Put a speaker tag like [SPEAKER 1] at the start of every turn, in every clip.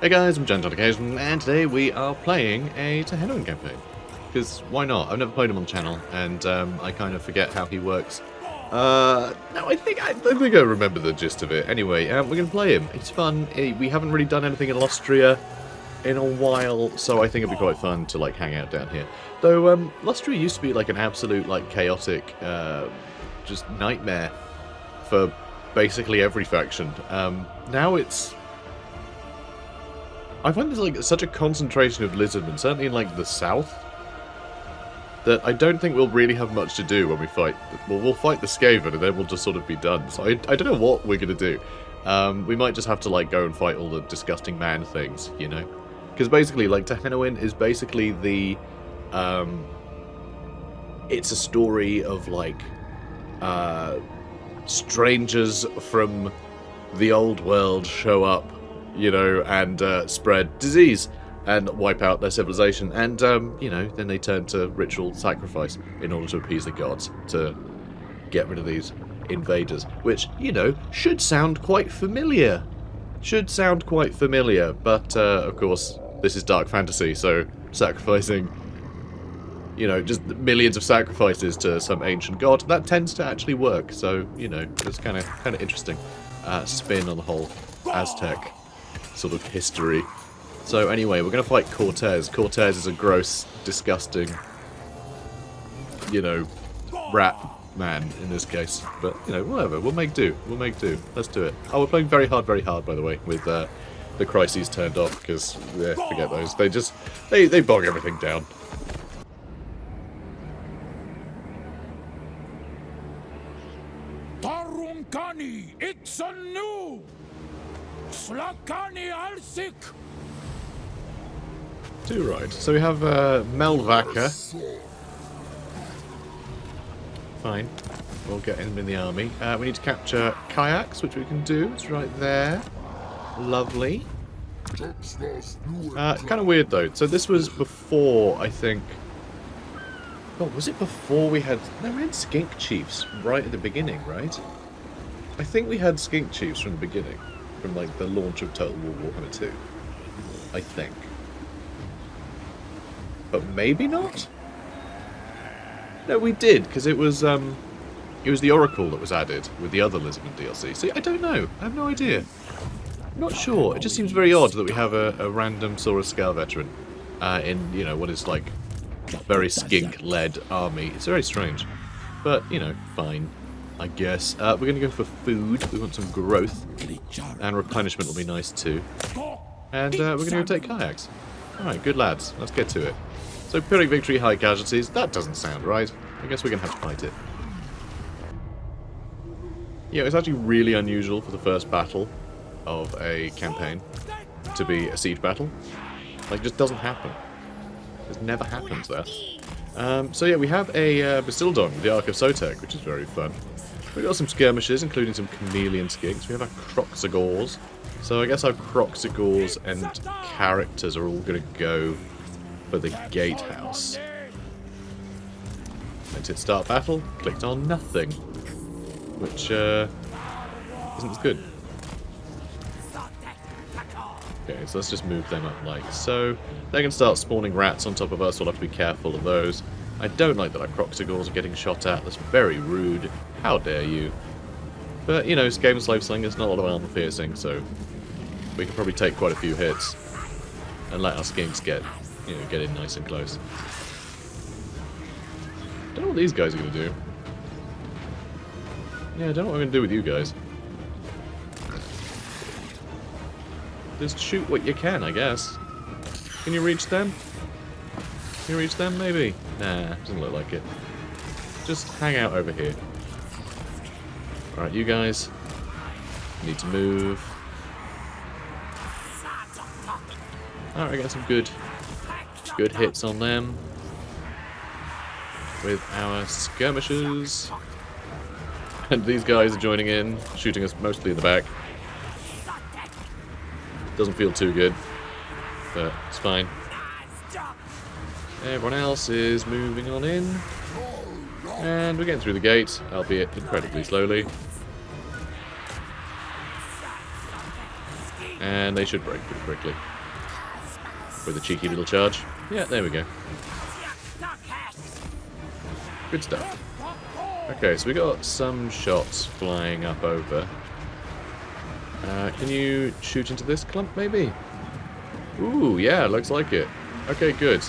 [SPEAKER 1] Hey guys, I'm John Occasion, and today we are playing a Tehenhauin campaign. Because why not? I've never played him on the channel, and I kind of forget how he works. No, I think I remember the gist of it. Anyway, we're going to play him. It's fun. We haven't really done anything in Lustria in a while, so I think it'd be quite fun to like hang out down here. Though Lustria used to be like an absolute like chaotic, just nightmare for basically every faction. Now it's. I find there's like such a concentration of lizardmen, certainly in like the south, that I don't think we'll really have much to do when we fight. Well, we'll fight the Skaven and then we'll just sort of be done. So I don't know what we're going to do. We might just have to like go and fight all the disgusting man things, you know? Because basically, like, Tehenhauin is basically the... it's a story of like strangers from the old world show up, you know, and spread disease and wipe out their civilization, and you know, then they turn to ritual sacrifice in order to appease the gods to get rid of these invaders, which, you know, should sound quite familiar. But of course, this is dark fantasy, so sacrificing, you know, just millions of sacrifices to some ancient god, that tends to actually work. So, you know, it's kind of interesting spin on the whole Aztec sort of history. So anyway, we're going to fight Cortez. Cortez is a gross, disgusting, you know, rat man in this case. But, you know, whatever. We'll make do. Let's do it. Oh, we're playing very hard, by the way, with the crises turned off, because, yeah, forget those. They just, they bog everything down.
[SPEAKER 2] Tarunkani, it's a new! Slakani Alsik!
[SPEAKER 1] Right, so we have Melvaka. Fine, we'll get him in the army. We need to capture kayaks, which we can do. It's right there. Lovely. Kind of weird though. So this was before, I think. Oh, was it before we had? No, we had Skink Chiefs right at the beginning, right? I think we had Skink Chiefs from the beginning, from like the launch of Total War Warhammer 2. I think. But maybe not? No, we did, because it was the Oracle that was added with the other Lizardman DLC. See, I don't know. I have no idea. I'm not sure. It just seems very odd that we have a random Saurus Scale veteran in, you know, what is like a very skink-led army. It's very strange. But, you know, fine, I guess. We're going to go for food. We want some growth. And replenishment will be nice too. And we're going to go take kayaks. Alright, good lads. Let's get to it. So, Pyrrhic victory, high casualties. That doesn't sound right. I guess we're going to have to fight it. Yeah, it's actually really unusual for the first battle of a campaign to be a siege battle. Like, it just doesn't happen. It never happens there. So yeah, we have a Basildon, the Ark of SOTEK, which is very fun. We've got some skirmishes, including some chameleon skinks. We have our Croxagores. So I guess our Croxagores and characters are all going to go for the gatehouse. Went to start battle, clicked on nothing, which isn't as good. Okay, so let's just move them up like so. They're going to start spawning rats on top of us, we'll have to be careful of those. I don't like that our Croxagores are getting shot at, that's very rude. How dare you? But, you know, Skaven Slave Slingers, not a lot of armor piercing, so we can probably take quite a few hits and let our Skinks get in nice and close. Don't know what these guys are going to do. Yeah, I don't know what I'm going to do with you guys. Just shoot what you can, I guess. Can you reach them? Can you reach them, maybe? Nah, doesn't look like it. Just hang out over here. Alright, you guys need to move. Alright, get some good hits on them with our skirmishers. And these guys are joining in, shooting us mostly in the back. Doesn't feel too good, but it's fine. Everyone else is moving on in. And we're getting through the gate, albeit incredibly slowly. And they should break pretty quickly. With a cheeky little charge. Yeah, there we go. Good stuff. Okay, so we got some shots flying up over. Can you shoot into this clump, maybe? Ooh, yeah, looks like it. Okay, good.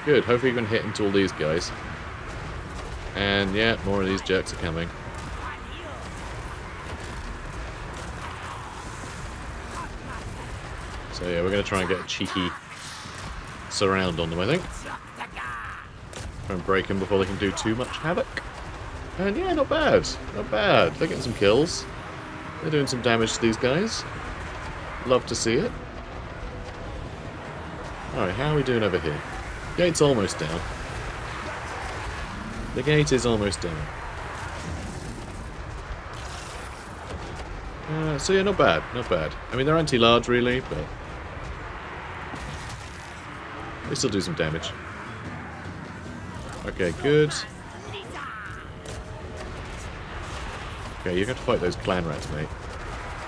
[SPEAKER 1] Good, hopefully you can hit into all these guys. And yeah, more of these jerks are coming. So yeah, we're going to try and get a cheeky surround on them, I think. Try and break them before they can do too much havoc. And yeah, not bad. Not bad. They're getting some kills. They're doing some damage to these guys. Love to see it. Alright, how are we doing over here? Gate's almost down. The gate is almost down. So yeah, not bad. Not bad. I mean, they're anti-large, really, but they still do some damage. Okay, good. Okay, you have to fight those clan rats, mate.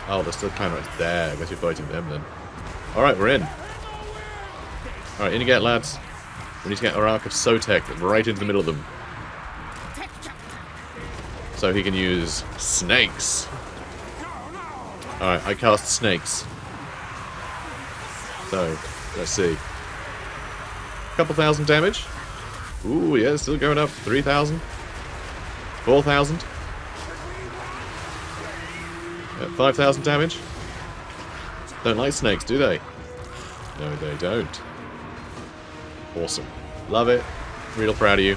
[SPEAKER 1] Oh, there's still clan rats there. I guess you're fighting them then. Alright, we're in. Alright, in you get, lads. We need to get our Arc of SOTEK right into the middle of them. So he can use snakes. Alright, I cast snakes. So, let's see. Couple thousand damage. Ooh, yeah, still going up. 3,000. 4,000. 5,000 damage. Don't like snakes, do they? No, they don't. Awesome. Love it. Real proud of you.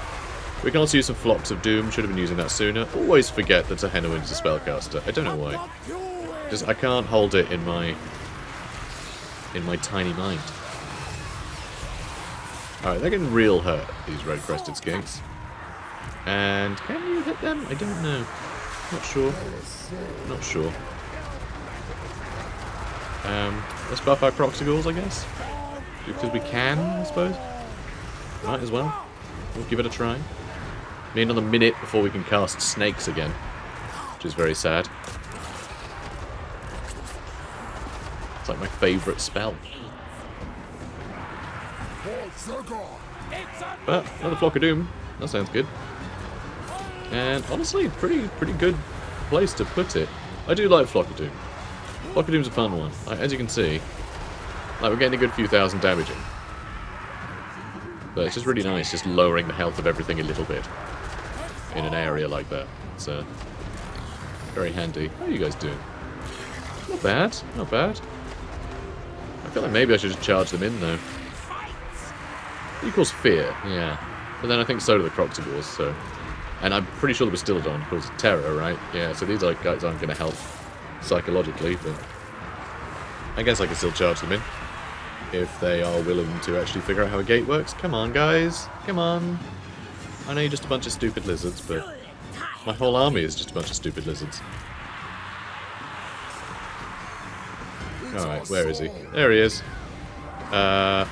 [SPEAKER 1] We can also use some Flocks of Doom. Should have been using that sooner. Always forget that Tehenhauin is a spellcaster. I don't know why. Just I can't hold it in my tiny mind. Alright, they're getting real hurt, these red-crested skinks. And can you hit them? I don't know. Not sure. Not sure. Let's buff our proxy-ghouls, I guess. Because we can, I suppose. Might as well. We'll give it a try. Maybe another minute before we can cast snakes again. Which is very sad. It's like my favourite spell. But another Flock of Doom. That sounds good. And honestly, pretty good place to put it. I do like Flock of Doom. Flock of Doom's a fun one. Like, as you can see, like we're getting a good few thousand damage in. But it's just really nice, just lowering the health of everything a little bit in an area like that. It's very handy. How are you guys doing? Not bad, not bad. I feel like maybe I should just charge them in though. He causes fear, yeah. But then I think so do the Croxivores, so. And I'm pretty sure the Bastillodon causes terror, right? Yeah, so these guys aren't going to help psychologically, but I guess I can still charge them in. If they are willing to actually figure out how a gate works. Come on, guys. Come on. I know you're just a bunch of stupid lizards, but my whole army is just a bunch of stupid lizards. Alright, where is he? There he is. I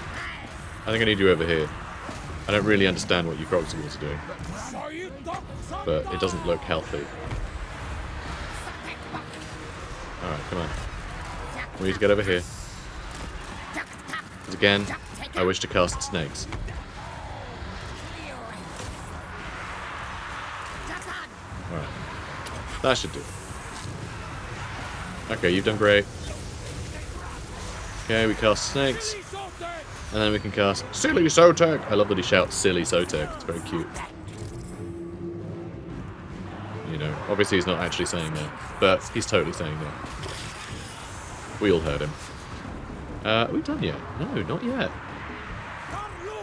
[SPEAKER 1] think I need you over here. I don't really understand what you Croxivores are doing. But it doesn't look healthy. Alright, come on. We need to get over here. Because again, I wish to cast snakes. Alright. That should do it. Okay, you've done great. Okay, we cast snakes. And then we can cast Silly SOTEK! I love that he shouts Silly SOTEK. It's very cute. You know, obviously he's not actually saying that. But he's totally saying that. We all heard him. Are we done yet? No, not yet.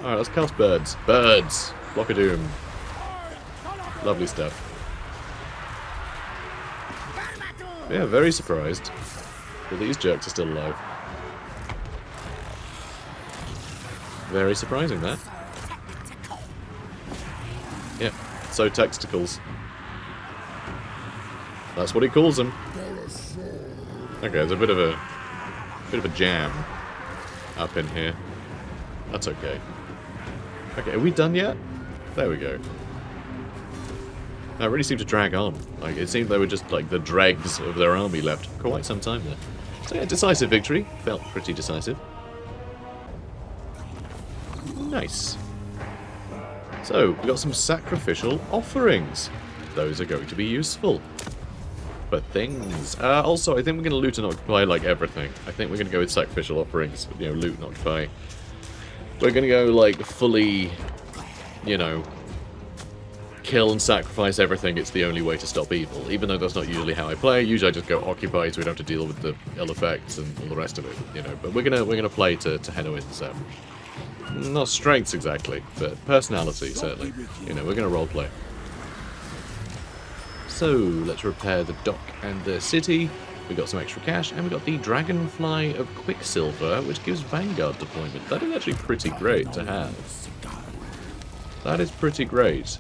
[SPEAKER 1] Alright, let's cast birds. Birds! Flock of Doom. Lovely stuff. Yeah, very surprised that these jerks are still alive. Very surprising, that. Yep, so texticles. That's what he calls them. Okay, there's a bit of a jam up in here. That's okay. Okay, are we done yet? There we go. That really seemed to drag on. Like, it seemed they were just like the dregs of their army left for quite some time there. So yeah, decisive victory. Felt pretty decisive. Nice. So, we got some sacrificial offerings. Those are going to be useful. For things. Also, I think we're going to loot and occupy, like, everything. I think we're going to go with sacrificial offerings. You know, loot and occupy. We're going to go, like, fully, you know, kill and sacrifice everything. It's the only way to stop evil. Even though that's not usually how I play. Usually I just go occupy so we don't have to deal with the ill effects and all the rest of it, you know. But we're gonna play to Tehenhauin's, not strengths exactly, but personality, certainly. You know, we're gonna roleplay. So, let's repair the dock and the city. We got some extra cash, and we got the Dragonfly of Quicksilver, which gives Vanguard deployment. That is actually pretty great to have. That is pretty great.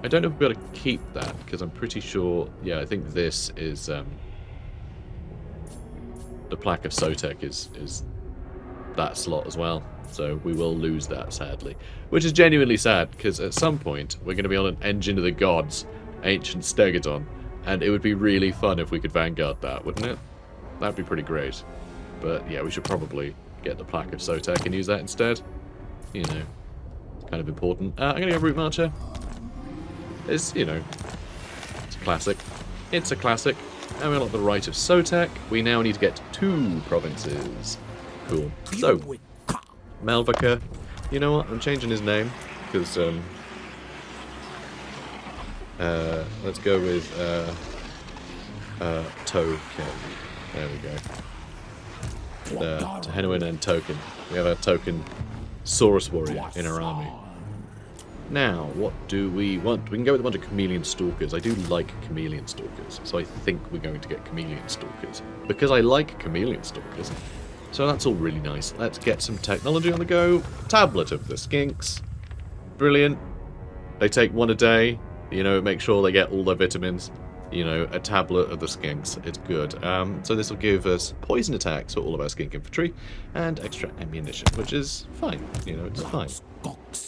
[SPEAKER 1] I don't know if we'll be able to keep that, because I'm pretty sure... Yeah, I think this is... the plaque of SOTEK is that slot as well. So we will lose that, sadly. Which is genuinely sad, because at some point, we're going to be on an Engine of the Gods, Ancient Stegodon, and it would be really fun if we could Vanguard that, wouldn't it? That'd be pretty great. But yeah, we should probably get the plaque of SOTEK and use that instead. You know, it's kind of important. I'm going to go Route Marcher. It's, you know, it's a classic. It's a classic. And we unlock the right of SOTEK. We now need to get 2 provinces. Cool. So, Malvika. You know what? I'm changing his name. Because, let's go with, Token. There we go. Tehenhauin and Token. We have a Token Saurus Warrior in our army. Now, what do we want? We can go with a bunch of Chameleon Stalkers. I do like Chameleon Stalkers, so I think we're going to get Chameleon Stalkers. Because I like Chameleon Stalkers. So that's all really nice. Let's get some technology on the go. Tablet of the Skinks. Brilliant. They take 1 a day. You know, make sure they get all their vitamins. You know, a tablet of the Skinks. It's good. So this will give us poison attacks for all of our Skink infantry. And extra ammunition, which is fine. You know, it's fine.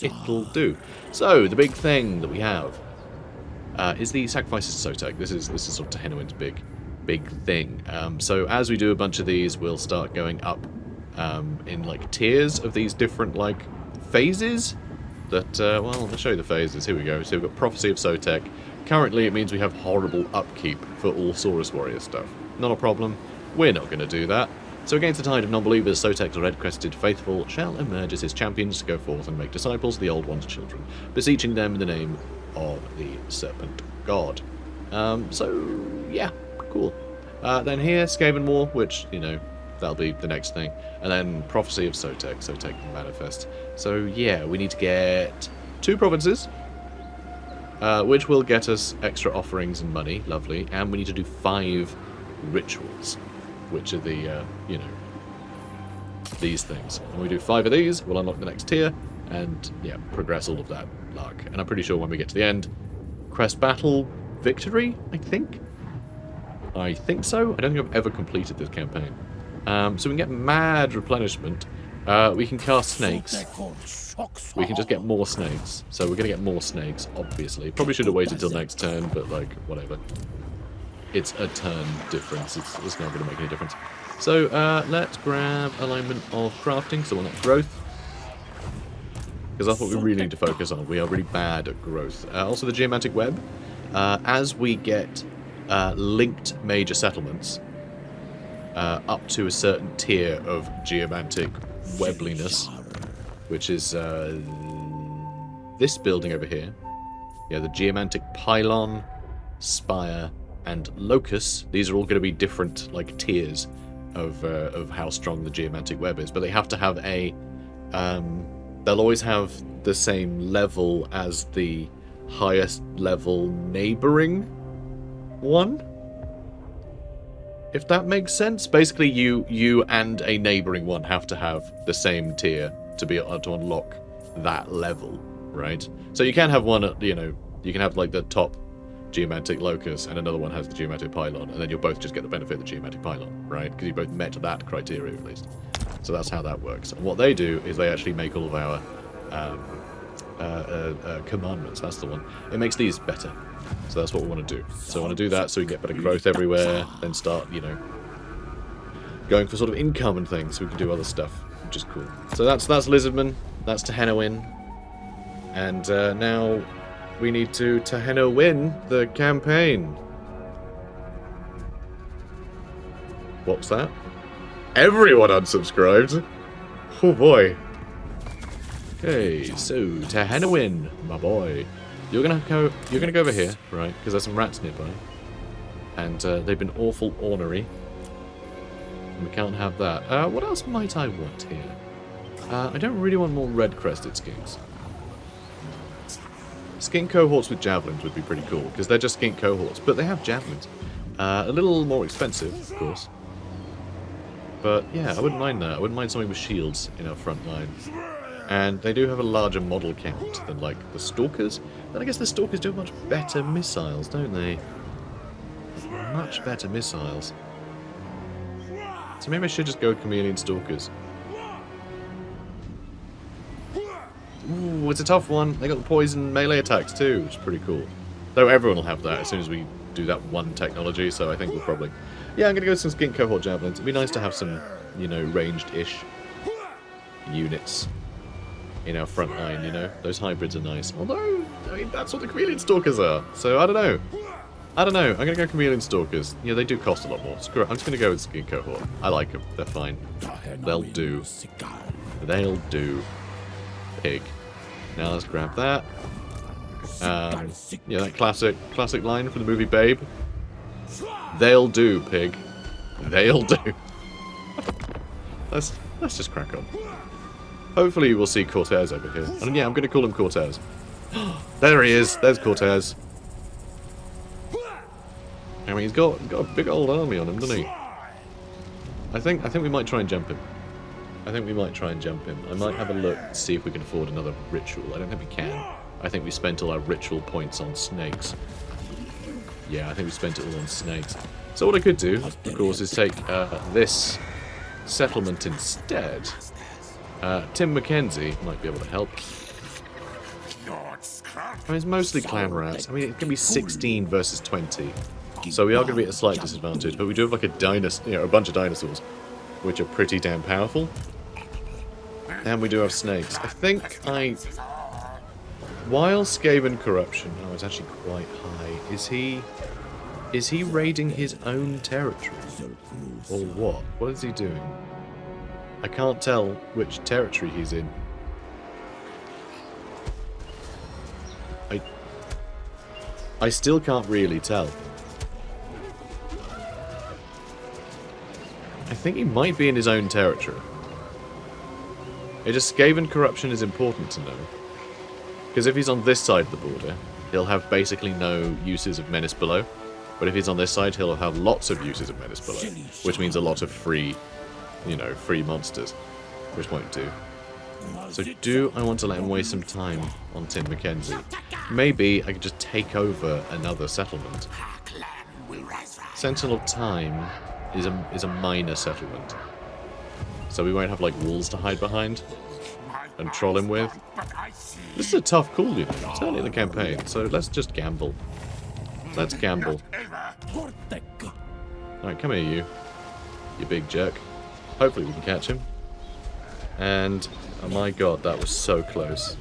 [SPEAKER 1] It'll do. So, the big thing that we have is the Sacrifices SOTEK. This is sort of Tehenhauin's big thing. So as we do a bunch of these, we'll start going up in like tiers of these different like phases. That well, I'll show you the phases. Here we go. So we've got Prophecy of SOTEK. Currently, it means we have horrible upkeep for all Saurus Warrior stuff. Not a problem. We're not going to do that. So against the tide of non-believers, SOTEK's red-crested faithful shall emerge as his champions to go forth and make disciples of the Old One's children, beseeching them in the name of the Serpent God. So, yeah, cool. Then here, Skaven War, which, you know, that'll be the next thing. And then Prophecy of SOTEK, SOTEK Manifest. So, yeah, we need to get 2 provinces, which will get us extra offerings and money, lovely. And we need to do 5 rituals, which are the, you know, these things. And we do 5 of these, we'll unlock the next tier, and, yeah, progress all of that luck. And I'm pretty sure when we get to the end, Crest Battle Victory, I think? I think so. I don't think I've ever completed this campaign. So we can get mad replenishment. We can cast snakes. We can just get more snakes. So we're going to get more snakes, obviously. Probably should have waited till next turn, but, like, whatever. It's a turn difference. It's not going to make any difference. So let's grab alignment of crafting, so on that growth. Because that's what we really need to focus on. We are really bad at growth. Also the geomantic web. As we get linked major settlements up to a certain tier of geomantic webliness, which is this building over here. Yeah, the geomantic pylon, spire, and locus. These are all going to be different like tiers of how strong the geomantic web is, but they have to have a they'll always have the same level as the highest level neighboring one, if that makes sense. Basically you and a neighboring one have to have the same tier to be to unlock that level, right? So you can have one, you know, you can have like the top geomantic locus and another one has the geomantic pylon, and then you'll both just get the benefit of the geomantic pylon, right? Because you both met that criteria at least. So that's how that works. And what they do is they actually make all of our commandments. That's the one. It makes these better. So that's what we want to do. So I want to do that so we can get better growth everywhere, then start, you know, going for sort of income and things, so we can do other stuff, which is cool. So that's Lizardman, that's Tehenhauin, and now we need to Tehenhauin the campaign. What's that? Everyone unsubscribed? Oh boy. Okay, so Tehenhauin, my boy. You're gonna go over here, right? Because there's some rats nearby. And they've been awful ornery. And we can't have that. What else might I want here? I don't really want more red-crested skinks. Skink cohorts with javelins would be pretty cool, because they're just skink cohorts, but they have javelins. A little more expensive, of course. But yeah, I wouldn't mind that. I wouldn't mind something with shields in our front line. And they do have a larger model count than, like, the Stalkers. But I guess the Stalkers do much better missiles, don't they? Much better missiles. So maybe I should just go with Chameleon Stalkers. Ooh, it's a tough one. They got the poison melee attacks too, which is pretty cool. Though everyone will have that as soon as we do that one technology, so I think we'll probably... Yeah, I'm going to go with some Skink Cohort Javelins. It'd be nice to have some, you know, ranged-ish units in our front line, you know? Those hybrids are nice. Although, I mean, that's what the Chameleon Stalkers are, so I don't know. I'm going to go Chameleon Stalkers. Yeah, they do cost a lot more. Screw it, I'm just going to go with Skink Cohort. I like them. They're fine. They'll do. They'll do. Pig. Now let's grab that. Yeah, that classic line from the movie Babe. They'll do, pig. They'll do. Let's just crack on. Hopefully we'll see Cortez over here. And yeah, I'm going to call him Cortez. There he is. There's Cortez. I mean, he's got a big old army on him, doesn't he? I think we might try and jump him. I might have a look to see if we can afford another ritual. I don't think we can. I think we spent all our ritual points on snakes. Yeah, I think we spent it all on snakes. So what I could do, of course, is take this settlement instead. Tim Mackenzie might be able to help. I mean, it's mostly clan rats. I mean, it can be 16 versus 20. So we are going to be at a slight disadvantage, but we do have like a bunch of dinosaurs, which are pretty damn powerful. And we do have snakes. I think while Skaven Corruption, oh, it's actually quite high. Is he raiding his own territory? Or what? What is he doing? I can't tell which territory he's in. I still can't really tell. I think he might be in his own territory. It just Skaven Corruption is important to know. Because if he's on this side of the border, he'll have basically no uses of Menace Below. But if he's on this side, he'll have lots of uses of Menace Below. Which means a lot of free, free monsters. Which won't do. So do I want to let him waste some time on Tim Mackenzie? Maybe I could just take over another settlement. Sentinel Time is a minor settlement. So we won't have like walls to hide behind and troll him with. This is a tough call, you know. It's early in the campaign, so let's just gamble. Let's gamble. Alright, come here, you big jerk. Hopefully we can catch him. And, oh my god, that was so close.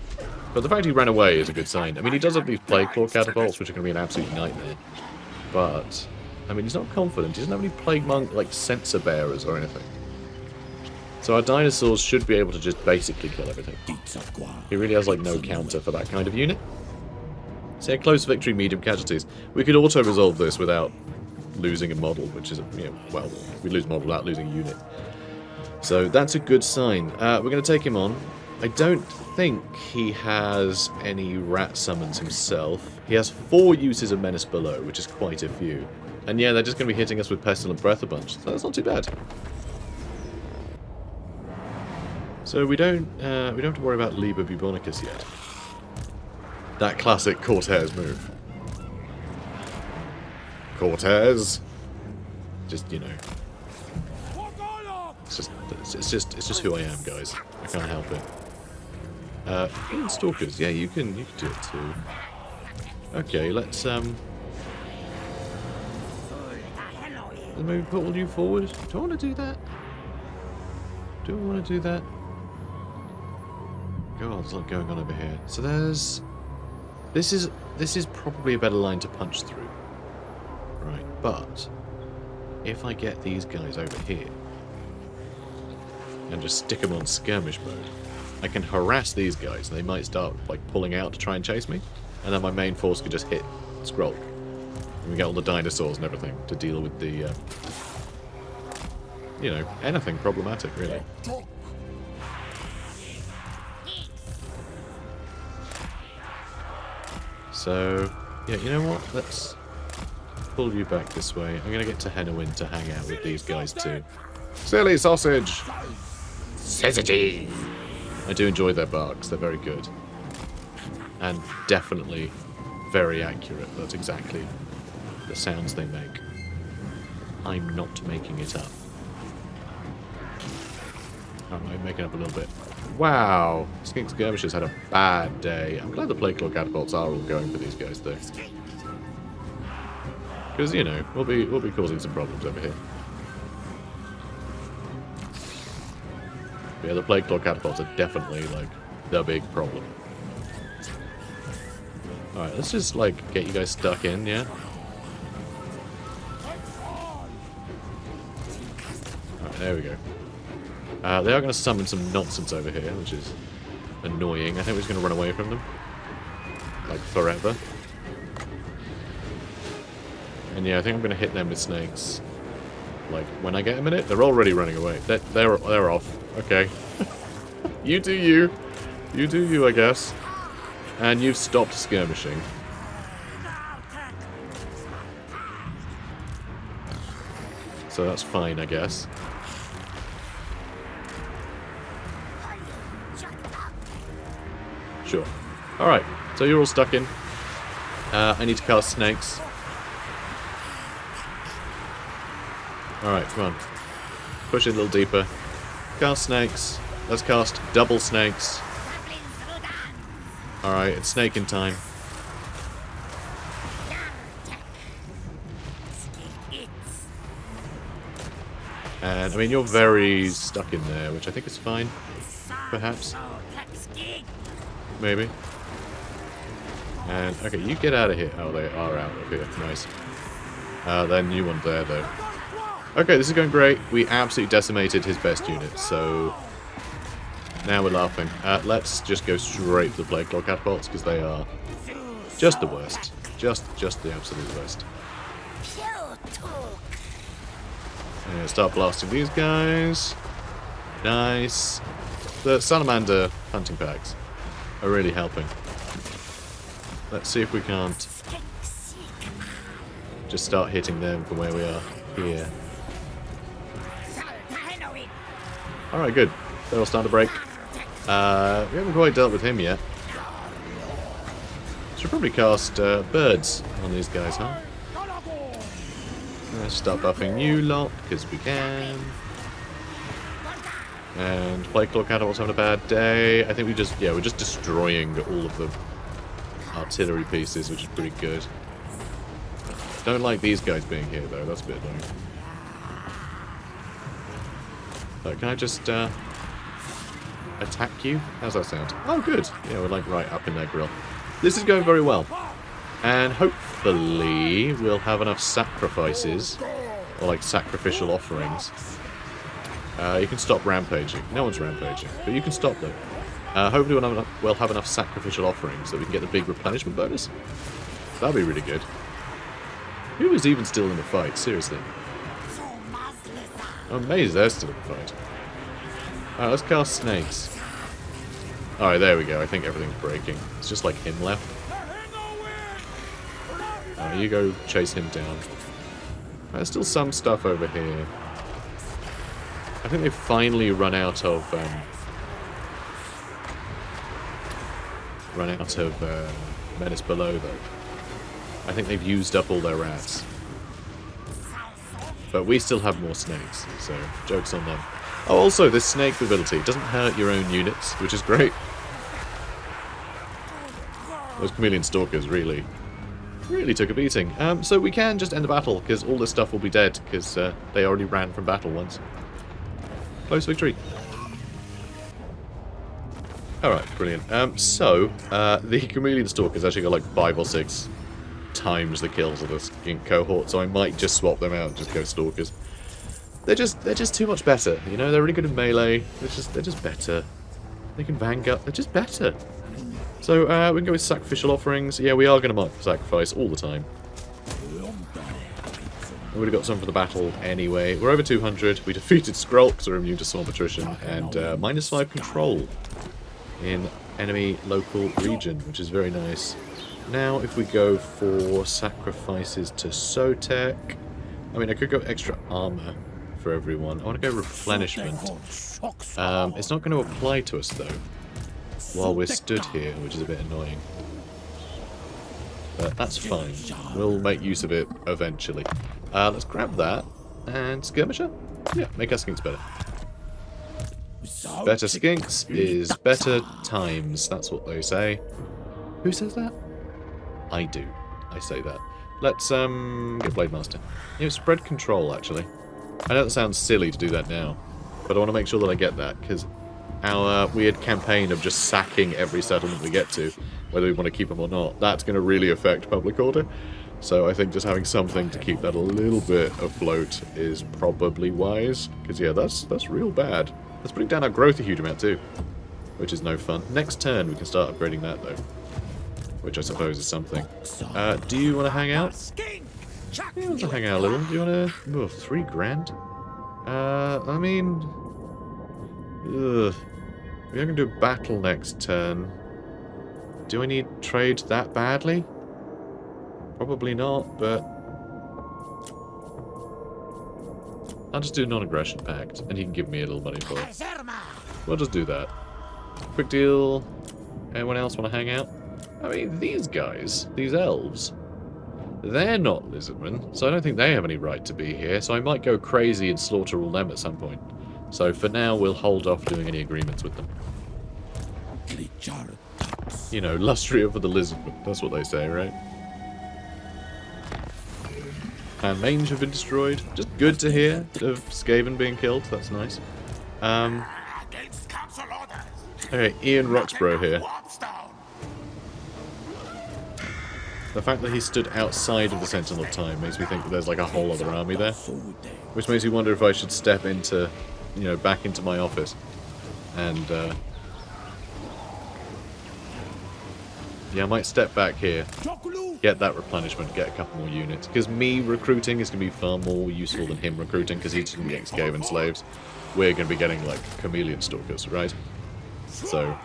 [SPEAKER 1] But the fact he ran away is a good sign. I mean, he does have these Plague Claw catapults, which are going to be an absolute nightmare. But, I mean, he's not confident. He doesn't have any Plague Monk, like, sensor bearers or anything. So our dinosaurs should be able to just basically kill everything. He really has, like, no counter for that kind of unit. So yeah, close victory, medium casualties. We could auto-resolve this without losing a model, which is, well, we lose a model without losing a unit. So that's a good sign. We're going to take him on. I don't think he has any rat summons himself. He has 4 uses of Menace Below, which is quite a few. And yeah, they're just going to be hitting us with Pestilent Breath a bunch, so that's not too bad. So we don't have to worry about Liber Bubonicus yet. That classic Cortez move. Cortez! Just, It's just who I am, guys. I can't help it. Stalkers, yeah, you can do it too. maybe pull you forward. Do I want to do that? Do I want to do that? God, there's a lot going on over here. So there's... This is probably a better line to punch through. Right, but... if I get these guys over here... and just stick them on skirmish mode, I can harass these guys, and they might start like pulling out to try and chase me, and then my main force could just hit Skrolk. And we get all the dinosaurs and everything to deal with the, you know, anything problematic, really. So, yeah, you know what? Let's pull you back this way. I'm going to get Tehenhauin to hang out with these guys too. Silly sausage! Sausages! I do enjoy their barks. They're very good. And definitely very accurate. That's exactly the sounds they make. I'm not making it up. I'm making up a little bit. Wow! Skinks Skirmishers had a bad day. I'm glad the Plague Claw catapults are all going for these guys, though. Because, you know, we'll be causing some problems over here. Yeah, the Plague Claw catapults are definitely, like, the big problem. Alright, let's just, like, get you guys stuck in, yeah? Alright, there we go. They are going to summon some nonsense over here, which is annoying. I think we're just going to run away from them. Like, forever. And yeah, I think I'm going to hit them with snakes. Like, when I get a minute, they're already running away. They're off. Okay. You do you. You do you, I guess. And you've stopped skirmishing. So that's fine, I guess. Sure. Alright, so you're all stuck in. I need to cast snakes. Alright, come on. Push it a little deeper. Cast snakes. Let's cast double snakes. Alright, it's snaking time. And, I mean, you're very stuck in there, which I think is fine. Perhaps. Maybe. And, okay, you get out of here. Oh, they are out of here. Nice. That new one there, though. Okay, this is going great. We absolutely decimated his best unit, so... now we're laughing. Let's just go straight for the Plague Claw catapults, because they are just the worst. Just the absolute worst. And start blasting these guys. Nice. The salamander hunting packs are really helping. Let's see if we can't just start hitting them from where we are here. Alright, good. They're all starting to break. We haven't quite dealt with him yet. Should probably cast birds on these guys, huh? Let's start buffing you lot, because we can. And Plague Claw catapults having a bad day. I think we're just destroying all of the artillery pieces, which is pretty good. Don't like these guys being here, though. That's a bit annoying. But can I just attack you? How's that sound? Oh, good. Yeah, we're like right up in their grill. This is going very well. And hopefully we'll have enough sacrifices, or like sacrificial offerings. You can stop rampaging. No one's rampaging, but you can stop them. Hopefully we'll have enough sacrificial offerings that we can get the big replenishment bonus. That'd be really good. Who is even still in the fight? Seriously. I'm amazed they're still in the fight. Alright, let's cast snakes. Alright, there we go. I think everything's breaking. It's just like him left. You go chase him down. There's still some stuff over here. I think they've finally run out of Menace Below, though. I think they've used up all their rats. But we still have more snakes, so joke's on them. Oh, also, this snake ability doesn't hurt your own units, which is great. Those chameleon stalkers really really took a beating. So we can just end the battle, because all this stuff will be dead, because they already ran from battle once. Close victory. Alright, brilliant. The Chameleon Stalker's actually got like 5 or 6 times the kills of the Skink cohort, so I might just swap them out and just go Stalkers. They're just too much better, you know. They're really good in melee. They're just better. They can vanguard. They're just better. So we can go with sacrificial offerings. Yeah, we are going to mark for sacrifice all the time. We would have got some for the battle anyway. We're over 200. We defeated Skrolk, so we're immune to swamp attrition, and -5 control in enemy local region, which is very nice. Now, if we go for sacrifices to SOTEK, I mean, I could go extra armor for everyone. I want to go replenishment. It's not going to apply to us, though, while we're stood here, which is a bit annoying. But that's fine. We'll make use of it eventually. Let's grab that. And Skirmisher? Yeah, make our Skinks better. Better Skinks is better times. That's what they say. Who says that? I do. I say that. Let's get Blade Master. You know, spread control, actually. I know that sounds silly to do that now, but I want to make sure that I get that, because our weird campaign of just sacking every settlement we get to, whether we want to keep them or not, that's going to really affect public order. So I think just having something to keep that a little bit afloat is probably wise, because yeah, that's real bad. Let's bring down our growth a huge amount too, which is no fun. Next turn we can start upgrading that though, which I suppose is something. Do you want to hang out? Yeah, I want to hang out a little. Do you want to... Oh, 3 grand? I mean... Ugh. We're going to do a battle next turn. Do I need trade that badly? Probably not, but... I'll just do a non-aggression pact, and he can give me a little money for it. We'll just do that. Quick deal. Anyone else want to hang out? I mean, these guys, these elves, they're not lizardmen, so I don't think they have any right to be here, so I might go crazy and slaughter all them at some point. So for now, we'll hold off doing any agreements with them. You know, lustria for the lizardmen, that's what they say, right? And mange have been destroyed. Just good to hear of Skaven being killed, that's nice. Okay, Ian Roxborough here. The fact that he stood outside of the Sentinel of Time makes me think that there's like a whole other army there. Which makes me wonder if I should step into, you know, back into my office. And, yeah, I might step back here, get that replenishment, get a couple more units. Because me recruiting is going to be far more useful than him recruiting, because he's going to be getting Skaven slaves. We're going to be getting, like, chameleon stalkers, right? So...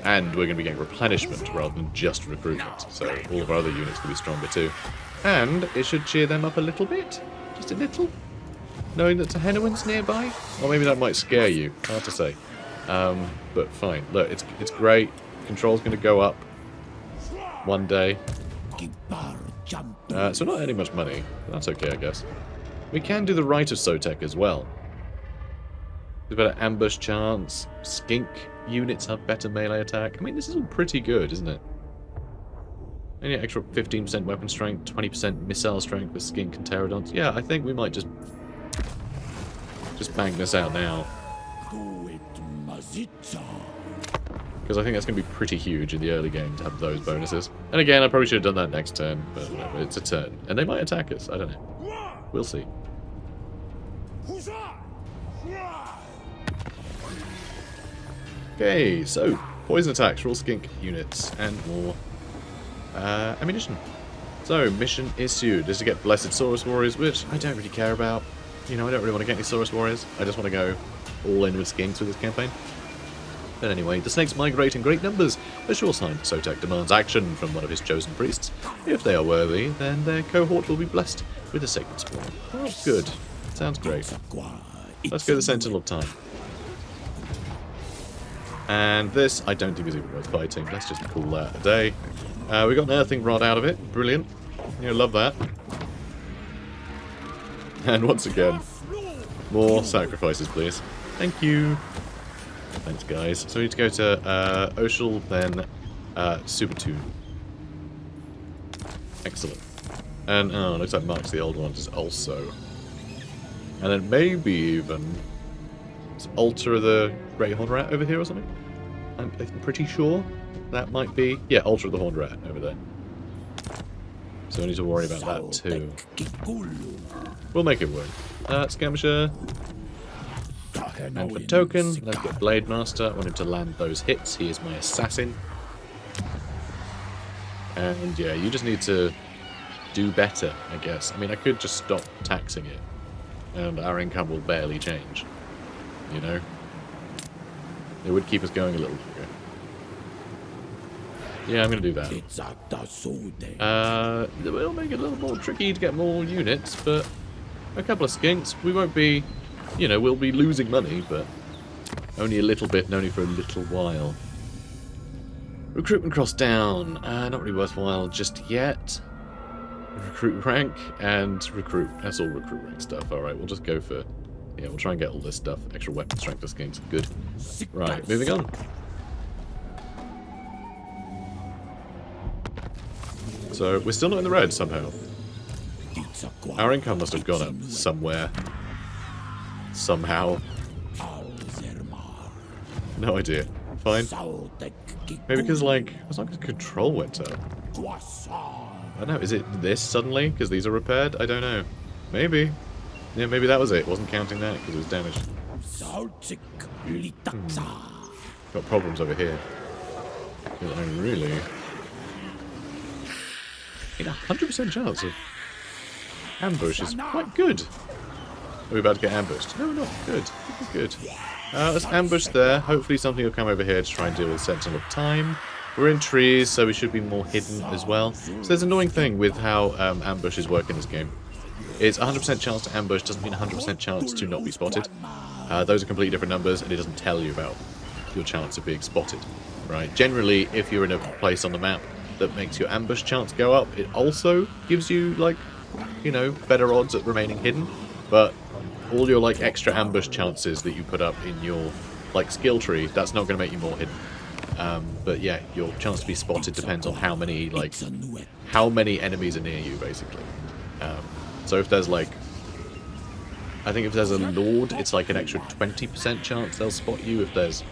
[SPEAKER 1] And we're going to be getting replenishment rather than just recruitment. So all of our other units can be stronger too. And it should cheer them up a little bit. Just a little. Knowing that Tehenhauin's nearby. Or maybe that might scare you. Hard to say. But fine. Look, it's great. Control's going to go up one day. So not earning much money. That's okay, I guess. We can do the Rite of SOTEK as well. There's better ambush chance. Skink units have better melee attack. I mean, this is all pretty good, isn't it? And yeah, extra 15% weapon strength, 20% missile strength with Skink and Pterodons. Yeah, I think we might just bang this out now. Because I think that's going to be pretty huge in the early game to have those bonuses. And again, I probably should have done that next turn, but whatever, it's a turn. And they might attack us, I don't know. We'll see. Okay, so poison attacks for all Skink units and more ammunition. So, mission issued is to get Blessed Saurus Warriors, which I don't really care about. You know, I don't really want to get any Saurus Warriors. I just want to go all in with Skinks with this campaign. But anyway, the snakes migrate in great numbers. A sure sign SOTEK demands action from one of his chosen priests. If they are worthy, then their cohort will be blessed with a sacred spawn. Oh, good. Sounds great. Let's go to the Sentinel of Time. And this, I don't think is even worth fighting. Let's just call that a day. We got an earthing rod out of it. Brilliant. You know, love that. And once again, more sacrifices, please. Thank you. Thanks, guys. So we need to go to Oshel, then Supertune. Excellent. And, oh, looks like Mark's the old ones also. And then maybe even... Is Altar the Great Horned Rat over here or something? I'm pretty sure that might be... Yeah, Altar of the Horned Rat over there. So we need to worry about that too. We'll make it work. Skirmisher. And for token, let's get Blade Master. I want him to land those hits. He is my assassin. And yeah, you just need to do better, I guess. I mean, I could just stop taxing it. And our income will barely change. You know? It would keep us going a little longer. Yeah, I'm going to do that. It'll make it a little more tricky to get more units, but a couple of skinks, we won't be, you know, we'll be losing money, but only a little bit and only for a little while. Recruitment cost down, not really worthwhile just yet. Recruit rank and recruit, that's all recruit rank stuff. Alright, we'll just go for, yeah, we'll try and get all this stuff. Extra weapon strength for skinks, good. Right, moving on. So, we're still not in the red somehow. Our income must have gone up somewhere. Somehow. No idea. Fine. Maybe because, like, as long as control went up. I don't know, is it this suddenly? Because these are repaired? I don't know. Maybe. Yeah, maybe that was it. Wasn't counting that because it was damaged. Got problems over here. I really... a 100% chance of ambush is quite good. Are we about to get ambushed? No, not good. Good. Let's ambush there. Hopefully something will come over here to try and deal with Sentinel of Time. We're in trees, so we should be more hidden as well. So there's an annoying thing with how ambushes work in this game. It's 100% chance to ambush doesn't mean 100% chance to not be spotted. Those are completely different numbers, and it doesn't tell you about your chance of being spotted. Right? Generally, if you're in a place on the map that makes your ambush chance go up, it also gives you, like, you know, better odds at remaining hidden. But all your, like, extra ambush chances that you put up in your, like, skill tree, that's not going to make you more hidden. But yeah, your chance to be spotted depends on how many, like, how many enemies are near you, basically. So if there's, like, I think if there's a Lord, it's like an extra 20% chance they'll spot you. If there's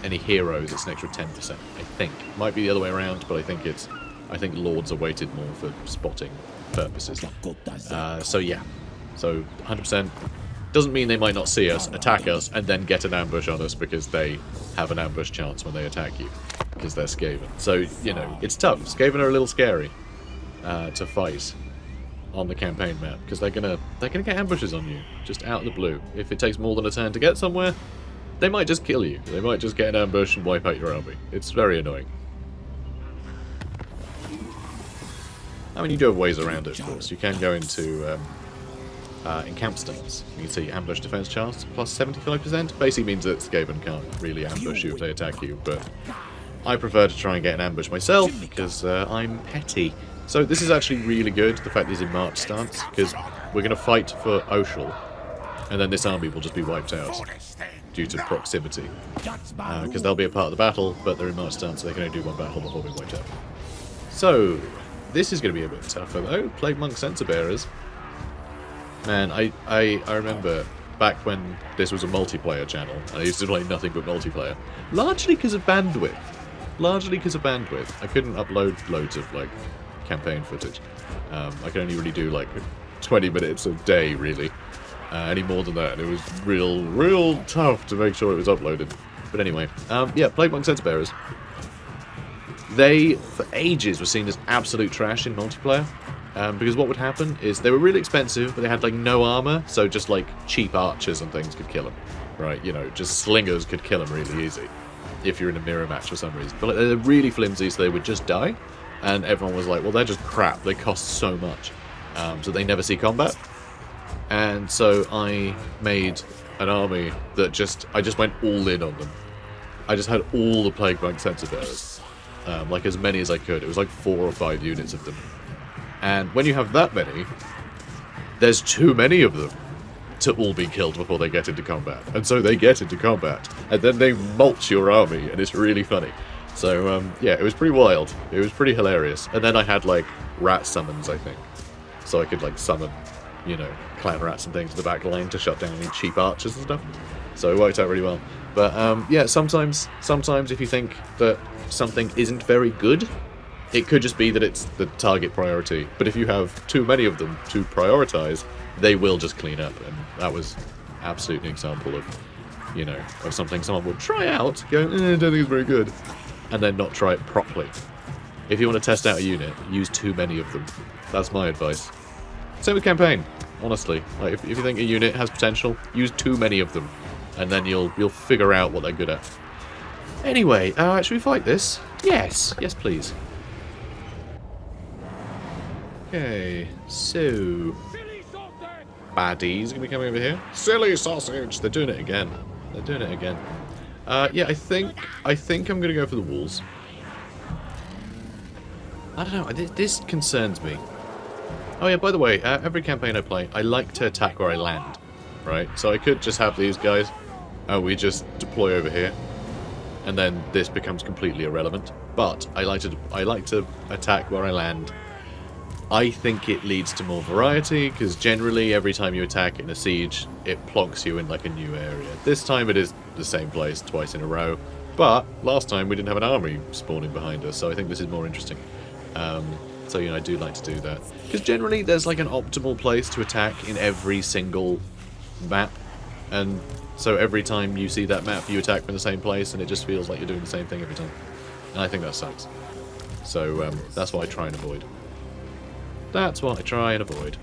[SPEAKER 1] any heroes, it's an extra 10%, I think. Might be the other way around, but I think Lords are weighted more for spotting purposes. So yeah, so 100%. Doesn't mean they might not see us, attack us, and then get an ambush on us because they have an ambush chance when they attack you, because they're Skaven. So, you know, it's tough. Skaven are a little scary to fight on the campaign map, because they're gonna get ambushes on you, just out of the blue. If it takes more than a turn to get somewhere, they might just kill you. They might just get an ambush and wipe out your army. It's very annoying. I mean, you do have ways around it, of course. You can go into camp stance. You can see ambush defense chance plus 75%. Basically means that Skaven can't really ambush you if they attack you, but I prefer to try and get an ambush myself because I'm petty. So this is actually really good, the fact that he's in march stance, because we're going to fight for Oshel, and then this army will just be wiped out due to proximity. Because they'll be a part of the battle, but they're in march stance, so they can only do one battle before being wiped out. So, this is going to be a bit tougher though. Plague Monk Censer Bearers. Man, I remember back when this was a multiplayer channel, and I used to play nothing but multiplayer. Largely because of bandwidth. I couldn't upload loads of, like, campaign footage. I could only really do, like, 20 minutes a day, really. Any more than that, and it was real tough to make sure it was uploaded. But anyway, yeah, Plague Monk Censer Bearers. They, for ages, were seen as absolute trash in multiplayer. Because what would happen is they were really expensive, but they had, like, no armor, so just, like, cheap archers and things could kill them. Right, you know, just slingers could kill them really easy if you're in a mirror match for some reason. But like, they're really flimsy, so they would just die. And everyone was like, well, they're just crap. They cost so much. So they never see combat. And so I made an army that I just went all in on them. I just had all the Plague Monk Censer Bearers. Like as many as I could. It was like 4 or 5 units of them. And when you have that many, there's too many of them to all be killed before they get into combat. And so they get into combat, and then they mulch your army, and it's really funny. So, yeah, it was pretty wild. It was pretty hilarious. And then I had, like, rat summons, I think. So I could, like, summon, you know, clan rats and things to the back line to shut down any cheap archers and stuff. So it worked out really well. But, yeah, sometimes if you think that something isn't very good, it could just be that it's the target priority. But if you have too many of them to prioritize, they will just clean up. And that was absolutely an example of, you know, of something someone will try out, go, I don't think it's very good, and then not try it properly. If you want to test out a unit, use too many of them. That's my advice. Same with campaign, honestly. Like, if you think a unit has potential, use too many of them, and then you'll figure out what they're good at. Anyway, should we fight this? Yes, yes please. Okay, so baddies gonna be coming over here. Silly sausage! They're doing it again. They're doing it again. Yeah, I think I'm gonna go for the walls. I don't know. This concerns me. Oh yeah, by the way, every campaign I play, I like to attack where I land, right? So I could just have these guys. We just deploy over here, and then this becomes completely irrelevant. But I like to attack where I land. I think it leads to more variety, because generally every time you attack in a siege, it plonks you in like a new area. This time it is the same place twice in a row, but last time we didn't have an army spawning behind us, so I think this is more interesting. So, you know, I do like to do that. Because generally there's like an optimal place to attack in every single map, and so every time you see that map, you attack from the same place, and it just feels like you're doing the same thing every time. And I think that sucks. So, that's what I try and avoid. That's what I try and avoid.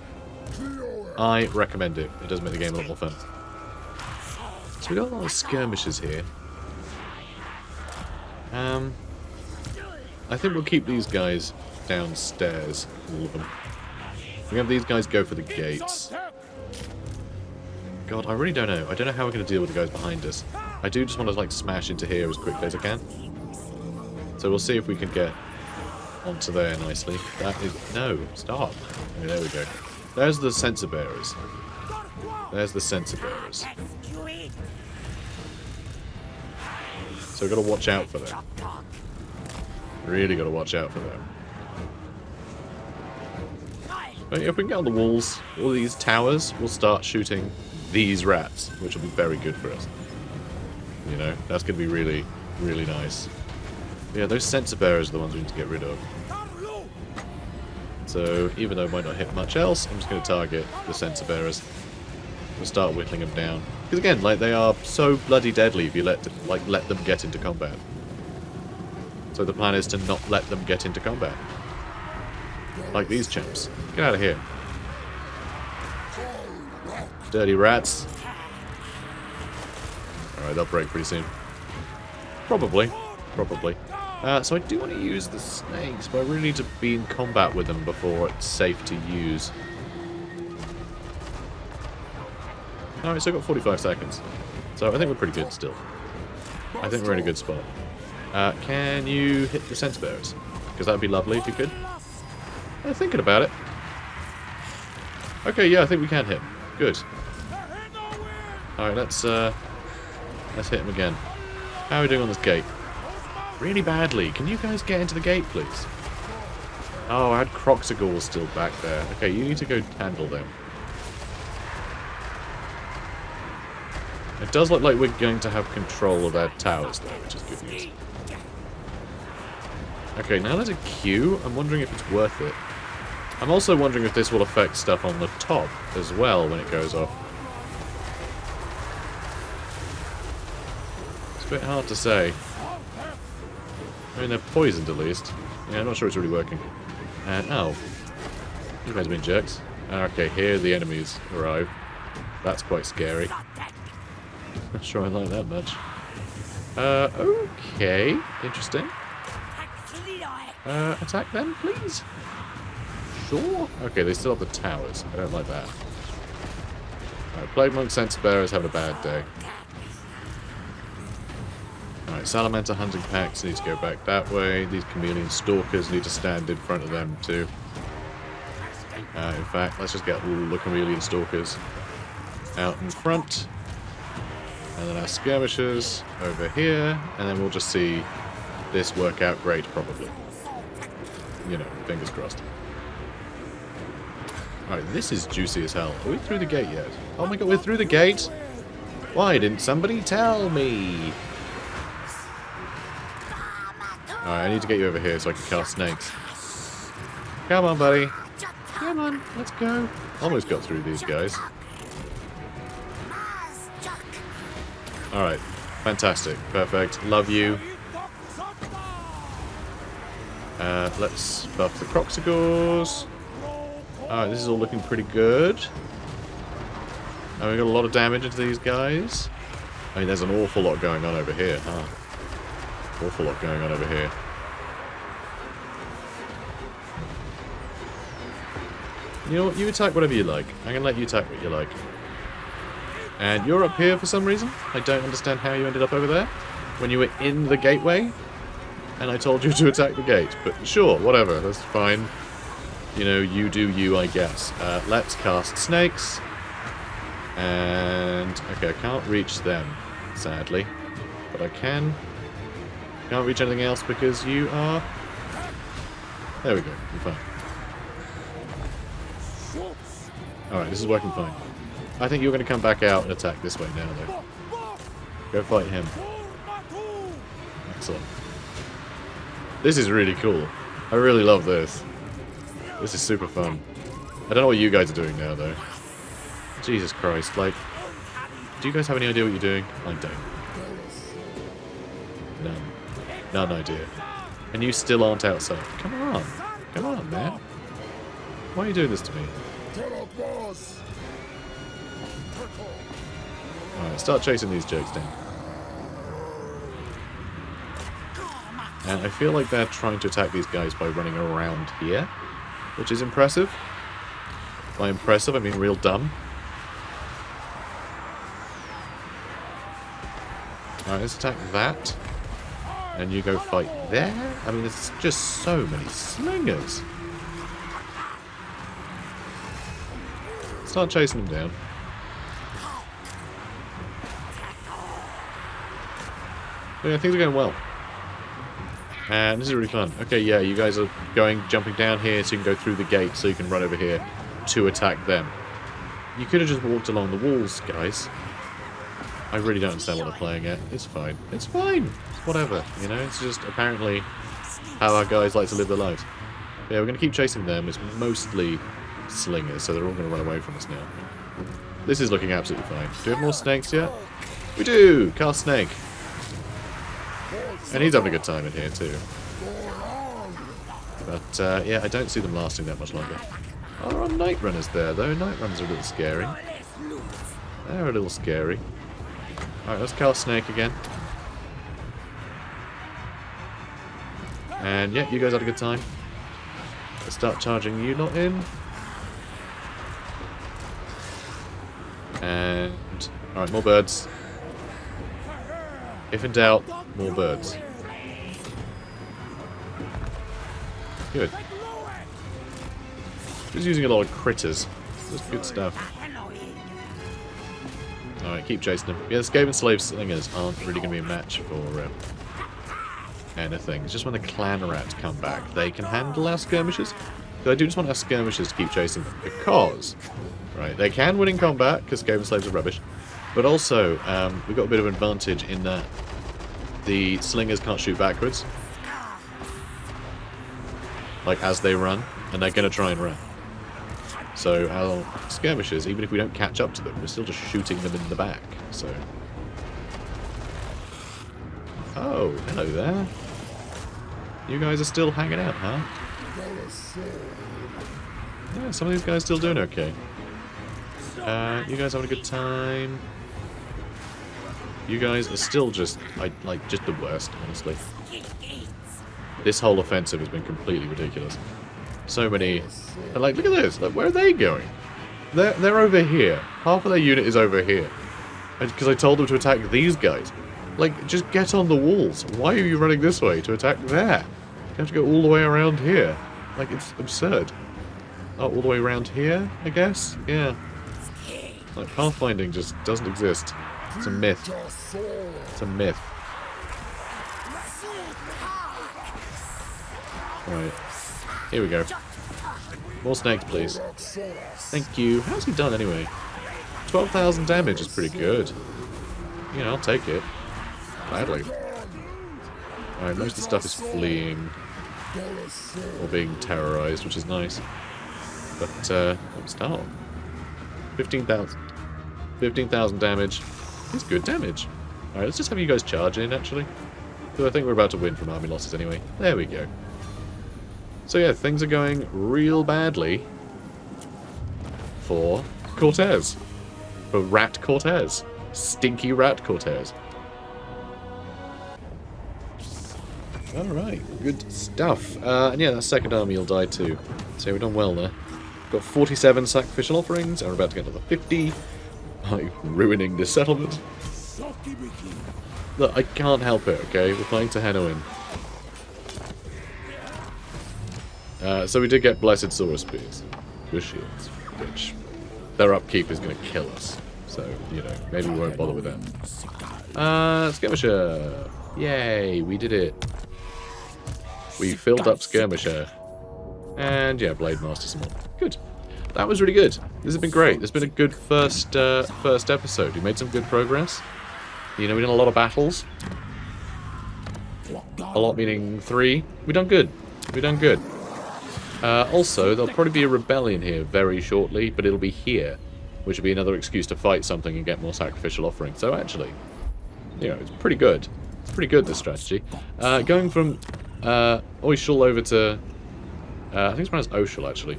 [SPEAKER 1] I recommend it. It does make the game a lot more fun. So we've got a lot of skirmishes here. I think we'll keep these guys downstairs, all of them. We have these guys go for the gates. God, I really don't know. I don't know how we're going to deal with the guys behind us. I do just want to, like, smash into here as quickly as I can. So we'll see if we can get onto there nicely. That is... No, stop. Okay, there we go. There's the sensor bearers. There's the sensor bearers. So we've got to watch out for them. Really got to watch out for them. But if we can get on the walls, all these towers, we'll start shooting these rats, which will be very good for us. You know, that's going to be really, really nice. Yeah, those sensor bearers are the ones we need to get rid of. So, even though it might not hit much else, I'm just going to target the sensor bearers. We'll start whittling them down. Because again, like, they are so bloody deadly if you let them get into combat. So the plan is to not let them get into combat. Like these chimps. Get out of here. Dirty rats. Alright, they'll break pretty soon. Probably. Probably. So I do want to use the snakes, but I really need to be in combat with them before it's safe to use. Alright, so I've got 45 seconds. So I think we're pretty good still. I think we're in a good spot. Can you hit the sensor bearers? Because that would be lovely if you could. I'm thinking about it. Okay, yeah, I think we can hit. Good. Alright, let's hit him again. How are we doing on this gate? Really badly. Can you guys get into the gate, please? Oh, I had Croxagor still back there. Okay, you need to go handle them. It does look like we're going to have control of their towers, though, which is good news. Okay, now there's a queue. I'm wondering if it's worth it. I'm also wondering if this will affect stuff on the top as well when it goes off. It's a bit hard to say. I mean, they're poisoned at least. Yeah, I'm not sure it's really working. And, oh. These guys have been jerks. Okay, here the enemies arrive. That's quite scary. Not sure I like that much. Okay. Interesting. Attack them, please? Sure. Okay, they still have the towers. I don't like that. Alright, Plague Monk Sensor Bearers have a bad day. Alright, Salamander Hunting Packs need to go back that way. These Chameleon Stalkers need to stand in front of them too. In fact, let's just get all the Chameleon Stalkers out in front. And then our Skirmishers over here. And then we'll just see this work out great, probably. You know, fingers crossed. Alright, this is juicy as hell. Are we through the gate yet? Oh my god, we're through the gate? Why didn't somebody tell me? Alright, I need to get you over here so I can cast snakes. Come on, buddy. Come on, let's go. Almost got through these guys. Alright, fantastic. Perfect. Love you. Let's buff the Croxigors. Alright, this is all looking pretty good. And we got a lot of damage into these guys. I mean, there's an awful lot going on over here, huh? Awful lot going on over here. You know what? You attack whatever you like. I'm going to let you attack what you like. And you're up here for some reason. I don't understand how you ended up over there. When you were in the gateway. And I told you to attack the gate. But sure, whatever. That's fine. You know, you do you, I guess. Let's cast snakes. And... okay, I can't reach them, sadly. But I can. Can't reach anything else because you are... there we go. You're fine. Alright, this is working fine. I think you're going to come back out and attack this way now, though. Go fight him. Excellent. This is really cool. I really love this. This is super fun. I don't know what you guys are doing now, though. Jesus Christ, like... do you guys have any idea what you're doing? I don't. None. None idea. And you still aren't outside. Come on. Come on, man. Why are you doing this to me? Alright, start chasing these jokes down. And I feel like they're trying to attack these guys by running around here, which is impressive. By impressive, I mean real dumb. Alright, let's attack that. And you go fight there? I mean, there's just so many slingers. Start chasing them down. But yeah, things are going well. And this is really fun. Okay, yeah, you guys are jumping down here so you can go through the gate so you can run over here to attack them. You could have just walked along the walls, guys. I really don't understand what they're playing at. It's fine. It's fine. It's whatever, you know? It's just apparently how our guys like to live their lives. But yeah, we're going to keep chasing them. It's mostly slingers, so they're all going to run away from us now. This is looking absolutely fine. Do we have more snakes yet? We do! Cast snake. And he's having a good time in here, too. But, yeah, I don't see them lasting that much longer. Oh, there are night runners there, though. Night runners are a little scary. They're a little scary. Alright, let's cast snake again. And, yeah, you guys had a good time. Let's start charging you lot in. And... alright, more birds. If in doubt, more birds. Good. Just using a lot of critters. Just good stuff. Alright, keep chasing them. Yeah, the Skaven Slave Slingers aren't really going to be a match for anything. It's just when the clan rats come back, they can handle our skirmishers. So I do just want our skirmishers to keep chasing them. Because, right, they can win in combat, because Skaven Slaves are rubbish. But also, we've got a bit of an advantage in that the slingers can't shoot backwards. Like, as they run, and they're going to try and run. So our skirmishers, even if we don't catch up to them, we're still just shooting them in the back, so... oh, hello there. You guys are still hanging out, huh? Yeah, some of these guys still doing okay. You guys having a good time? You guys are still just, like, just the worst, honestly. This whole offensive has been completely ridiculous. So many... like, look at this! Like, where are they going? They're over here. Half of their unit is over here. Because I told them to attack these guys. Like, just get on the walls. Why are you running this way to attack there? You have to go all the way around here. Like, it's absurd. Oh, all the way around here, I guess? Yeah. Like, pathfinding just doesn't exist. It's a myth. It's a myth. Right. Here we go. More snakes, please. Thank you. How's he done anyway? 12,000 damage is pretty good. You know, I'll take it. Gladly. Alright, most of the stuff is fleeing. Or being terrorized, which is nice. But, start. 15,000. 15,000 damage. It's good damage. Alright, let's just have you guys charge in, actually. Because I think we're about to win from army losses anyway. There we go. So yeah, things are going real badly for Cortez. For Rat Cortez. Stinky Rat Cortez. Alright, good stuff. And yeah, that second army will die too. So we've done well there. Got 47 sacrificial offerings, and we're about to get another 50 by ruining this settlement. Look, I can't help it, okay? We're playing Tehenhauin. So we did get Blessed Saurus Spears. Good shields. Which, their upkeep is going to kill us. So, you know, maybe we won't bother with that. Skirmisher! Yay, we did it. We filled up Skirmisher. And yeah, Blade Master some more. Good. That was really good. This has been great. This has been a good first episode. We made some good progress. You know, we did a lot of battles. A lot meaning 3. We done good. We done good. Also, there'll probably be a rebellion here very shortly, but it'll be here, which will be another excuse to fight something and get more sacrificial offerings. So actually, you know, it's pretty good. It's pretty good, this strategy. Going from Oishal over to... I think it's pronounced Oshal, actually.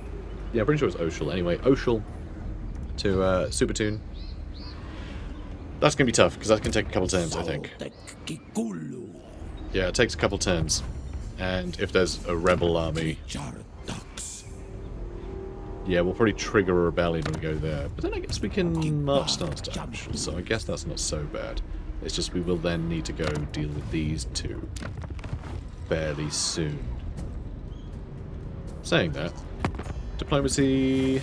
[SPEAKER 1] Yeah, I'm pretty sure it's Oshal. Anyway, Oshal to Supertoon. That's going to be tough, because that can take a couple turns, I think. Yeah, it takes a couple turns. And if there's a rebel army... Yeah, we'll probably trigger a rebellion when we go there. But then I guess we can march stance to Oshal, so I guess that's not so bad. It's just we will then need to go deal with these two fairly soon. Saying that, Diplomacy...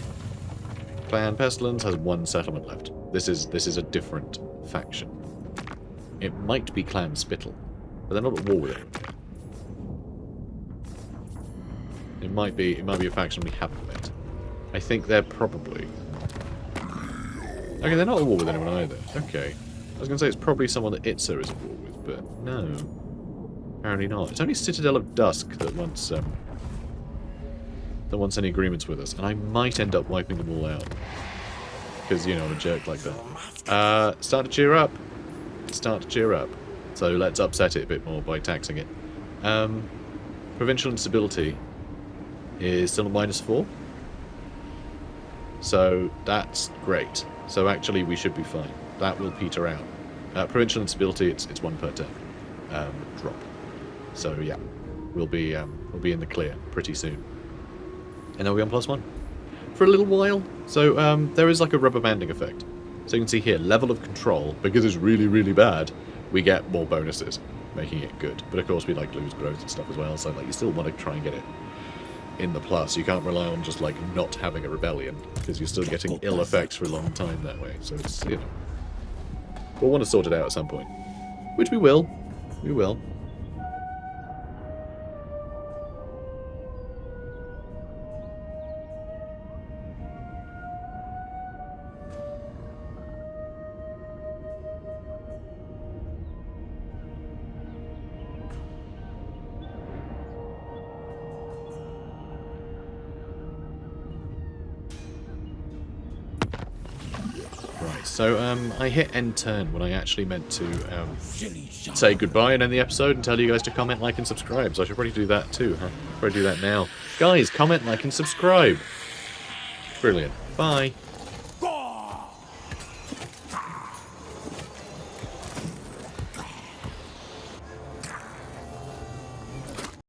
[SPEAKER 1] Clan Pestilence has 1 settlement left. This is a different faction. It might be Clan Spittle, but they're not at war with it. It might be a faction we haven't met. I think they're probably... Okay, they're not at war with anyone either. Okay. I was going to say it's probably someone that Itza is at war with, but no. Apparently not. It's only Citadel of Dusk that wants any agreements with us, and I might end up wiping them all out. Because, you know, I'm a jerk like that. Start to cheer up. Start to cheer up. So let's upset it a bit more by taxing it. Provincial instability is still a -4. So that's great. So actually we should be fine. That will peter out. Provincial instability, it's 1 per turn. Drop. So yeah, we'll be in the clear pretty soon. And then we'll be on +1 for a little while. So there is like a rubber banding effect. So you can see here, level of control, because it's really, really bad, we get more bonuses, making it good. But of course we like lose growth and stuff as well, so like you still want to try and get it in the plus. You can't rely on just like not having a rebellion, because you're still getting ill effects for a long time that way. So it's, you know, we'll want to sort it out at some point. Which we will. We will. So, I hit end turn when I actually meant to say goodbye and end the episode and tell you guys to comment, like, and subscribe. So I should probably do that too, huh? Probably do that now. Guys, comment, like, and subscribe. Brilliant. Bye.